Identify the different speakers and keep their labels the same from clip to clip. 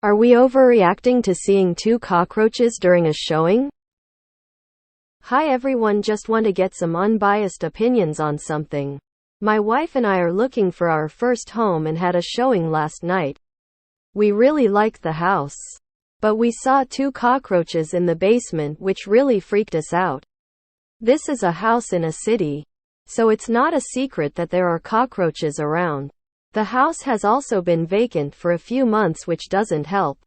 Speaker 1: Are we overreacting to seeing 2 cockroaches during a showing? Hi everyone, just want to get some unbiased opinions on something. My wife and I are looking for our first home and had a showing last night. We really liked the house. But we saw 2 cockroaches in the basement which really freaked us out. This is a house in a city, so it's not a secret that there are cockroaches around. The house has also been vacant for a few months, which doesn't help.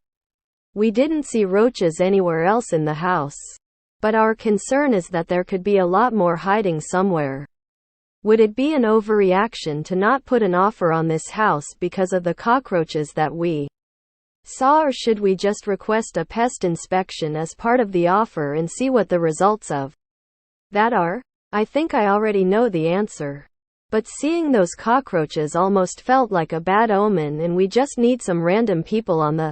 Speaker 1: We didn't see roaches anywhere else in the house. But our concern is that there could be a lot more hiding somewhere. Would it be an overreaction to not put an offer on this house because of the cockroaches that we saw, or should we just request a pest inspection as part of the offer and see what the results of that are? I think I already know the answer. But seeing those cockroaches almost felt like a bad omen, and we just need some random people on the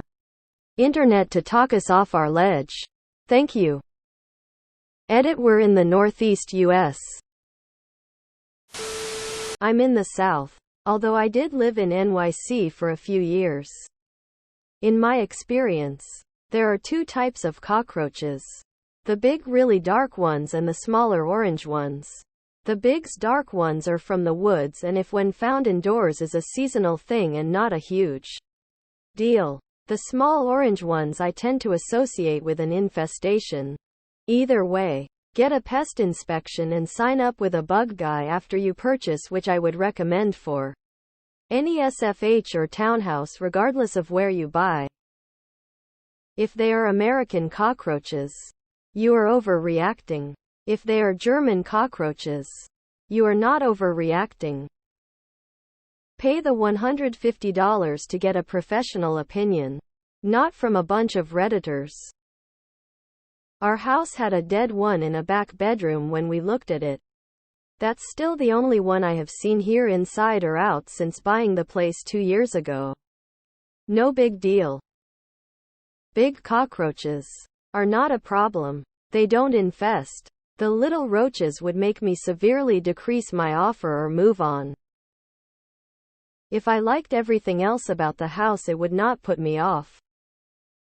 Speaker 1: internet to talk us off our ledge. Thank you. Edit: we're in the Northeast US. I'm in the South, although I did live in NYC for a few years. In my experience, there are 2 types of cockroaches. The big, really dark ones and the smaller orange ones. The big, dark ones are from the woods, and if when found indoors is a seasonal thing and not a huge deal. The small orange ones I tend to associate with an infestation. Either way, get a pest inspection and sign up with a bug guy after you purchase, which I would recommend for any SFH or townhouse regardless of where you buy. If they are American cockroaches, you are overreacting. If they are German cockroaches, you are not overreacting. Pay the $150 to get a professional opinion, not from a bunch of Redditors. Our house had a dead one in a back bedroom when we looked at it. That's still the only one I have seen here inside or out since buying the place 2 years ago. No big deal. Big cockroaches are not a problem. They don't infest. The little roaches would make me severely decrease my offer or move on. If I liked everything else about the house, it would not put me off.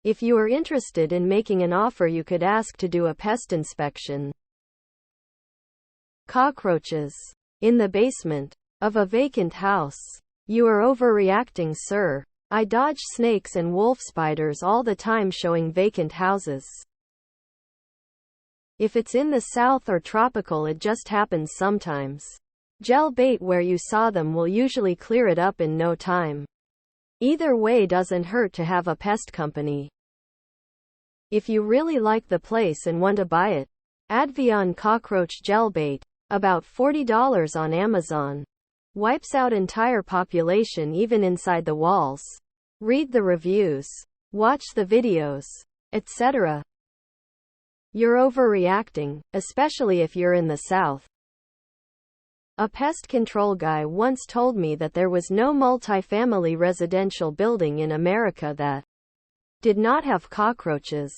Speaker 1: If you are interested in making an offer, you could ask to do a pest inspection. Cockroaches in the basement of a vacant house. You are overreacting, sir. I dodge snakes and wolf spiders all the time showing vacant houses. If it's in the south or tropical, it just happens sometimes. Gel bait where you saw them will usually clear it up in no time. Either way, doesn't hurt to have a pest company. If you really like the place and want to buy it, Advion cockroach gel bait, about $40 on Amazon. Wipes out entire population even inside the walls. Read the reviews, watch the videos, etc. You're overreacting, especially if you're in the South. A pest control guy once told me that there was no multifamily residential building in America that did not have cockroaches.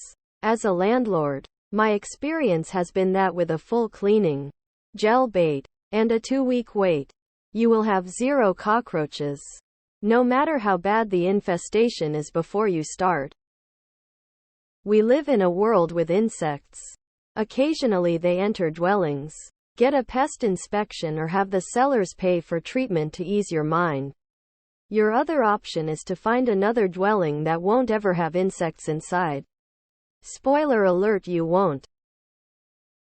Speaker 1: As a landlord, my experience has been that with a full cleaning, gel bait, and a 2-week wait, you will have 0 cockroaches, no matter how bad the infestation is before you start. We live in a world with insects. Occasionally they enter dwellings. Get a pest inspection or have the sellers pay for treatment to ease your mind. Your other option is to find another dwelling that won't ever have insects inside. Spoiler alert, you won't.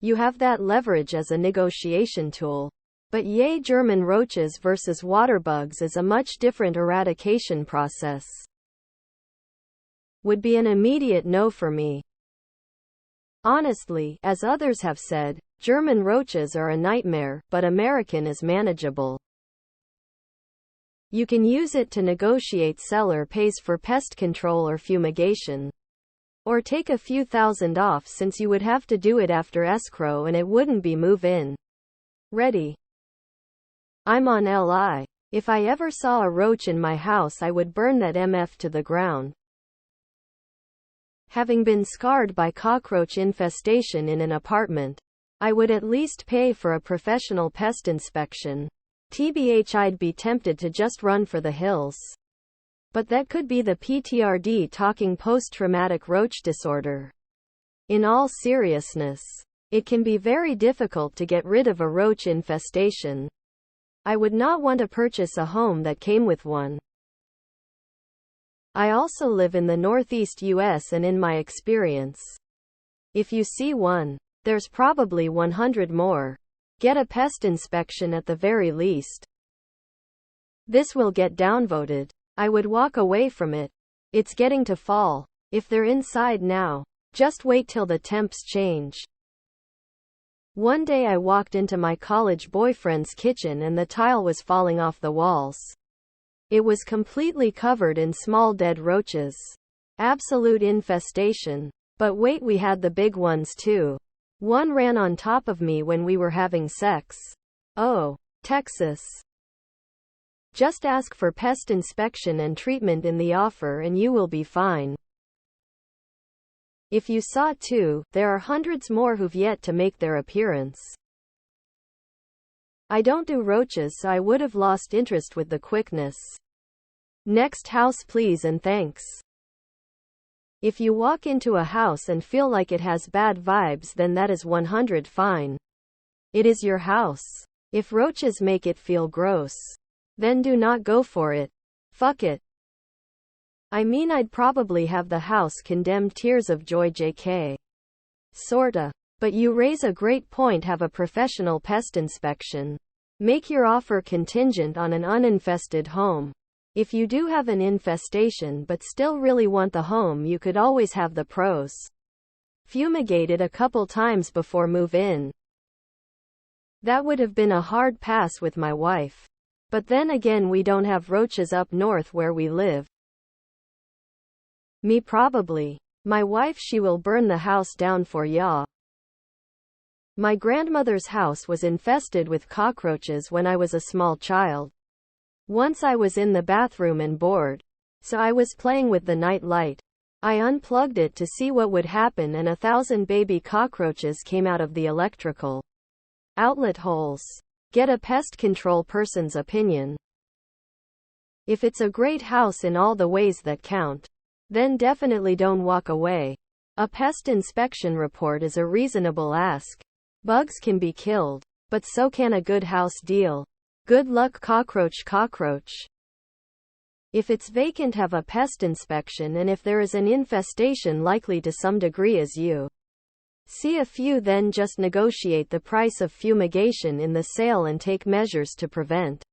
Speaker 1: You have that leverage as a negotiation tool. But yay, German roaches versus water bugs is a much different eradication process. Would be an immediate no for me. Honestly, as others have said, German roaches are a nightmare, but American is manageable. You can use it to negotiate seller pays for pest control or fumigation. Or take a few thousand off, since you would have to do it after escrow and it wouldn't be move-in ready. I'm on LI. If I ever saw a roach in my house, I would burn that MF to the ground. Having been scarred by cockroach infestation in an apartment, I would at least pay for a professional pest inspection. TBH, I'd be tempted to just run for the hills. But that could be the PTRD talking post-traumatic roach disorder. In all seriousness, it can be very difficult to get rid of a roach infestation. I would not want to purchase a home that came with one. I also live in the Northeast US, and in my experience, if you see one, there's probably 100 more. Get a pest inspection at the very least. This will get downvoted. I would walk away from it. It's getting to fall. If they're inside now, just wait till the temps change. One day I walked into my college boyfriend's kitchen and the tile was falling off the walls. It was completely covered in small dead roaches. Absolute infestation. But wait, we had the big ones too. One ran on top of me when we were having sex. Oh, Texas. Just ask for pest inspection and treatment in the offer and you will be fine. If you saw two, there are hundreds more who've yet to make their appearance. I don't do roaches, so I would have lost interest with the quickness. Next house please and thanks. If you walk into a house and feel like it has bad vibes, then that is 100 fine. It is your house. If roaches make it feel gross, then do not go for it. Fuck it. I mean, I'd probably have the house condemned. Tears of joy, JK. Sorta. But you raise a great point. Have a professional pest inspection. Make your offer contingent on an uninfested home. If you do have an infestation but still really want the home, you could always have the pros fumigated a couple times before move in. That would have been a hard pass with my wife. But then again, we don't have roaches up north where we live. Me probably. My wife, she will burn the house down for ya. My grandmother's house was infested with cockroaches when I was a small child. Once I was in the bathroom and bored, so I was playing with the night light. I unplugged it to see what would happen, and 1,000 baby cockroaches came out of the electrical outlet holes. Get a pest control person's opinion. If it's a great house in all the ways that count, then definitely don't walk away. A pest inspection report is a reasonable ask. Bugs can be killed, but so can a good house deal. Good luck, cockroach. If it's vacant, have a pest inspection, and if there is an infestation, likely to some degree as you see a few, then just negotiate the price of fumigation in the sale and take measures to prevent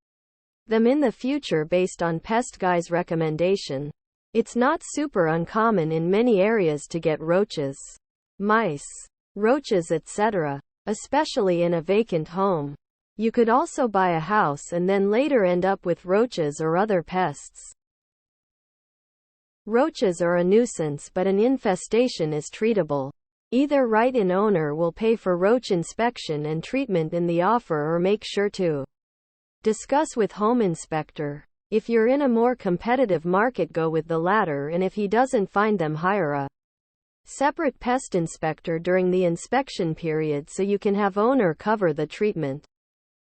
Speaker 1: them in the future based on Pest Guy's recommendation. It's not super uncommon in many areas to get roaches, mice, roaches, etc., especially in a vacant home. You could also buy a house and then later end up with roaches or other pests. Roaches are a nuisance, but an infestation is treatable. Either write-in owner will pay for roach inspection and treatment in the offer, or make sure to discuss with home inspector. If you're in a more competitive market, go with the latter, and if he doesn't find them, hire a separate pest inspector during the inspection period so you can have owner cover the treatment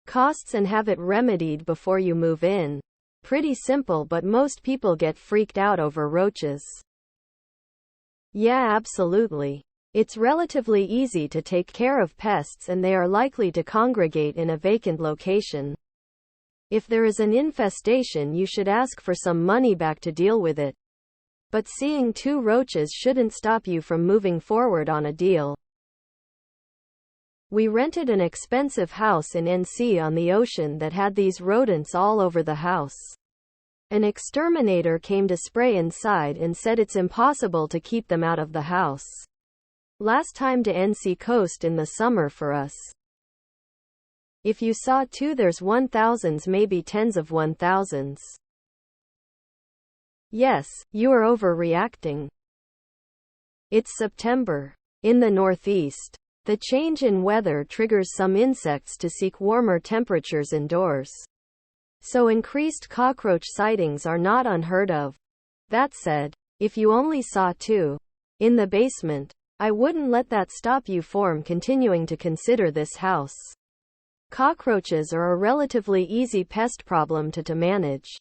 Speaker 1: costs and have it remedied before you move in. Pretty simple, but most people get freaked out over roaches. Yeah, absolutely. It's relatively easy to take care of pests, and they are likely to congregate in a vacant location. If there is an infestation, you should ask for some money back to deal with it. But seeing 2 roaches shouldn't stop you from moving forward on a deal. We rented an expensive house in NC on the ocean that had these rodents all over the house. An exterminator came to spray inside and said it's impossible to keep them out of the house. Last time to NC coast in the summer for us. If you saw 2, there's 1,000s, maybe tens of 1,000s. Yes, you are overreacting. It's September. In the Northeast, the change in weather triggers some insects to seek warmer temperatures indoors. So increased cockroach sightings are not unheard of. That said, if you only saw 2 in the basement, I wouldn't let that stop you from continuing to consider this house. Cockroaches are a relatively easy pest problem to manage.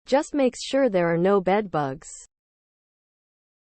Speaker 1: Just makes sure there are no bedbugs.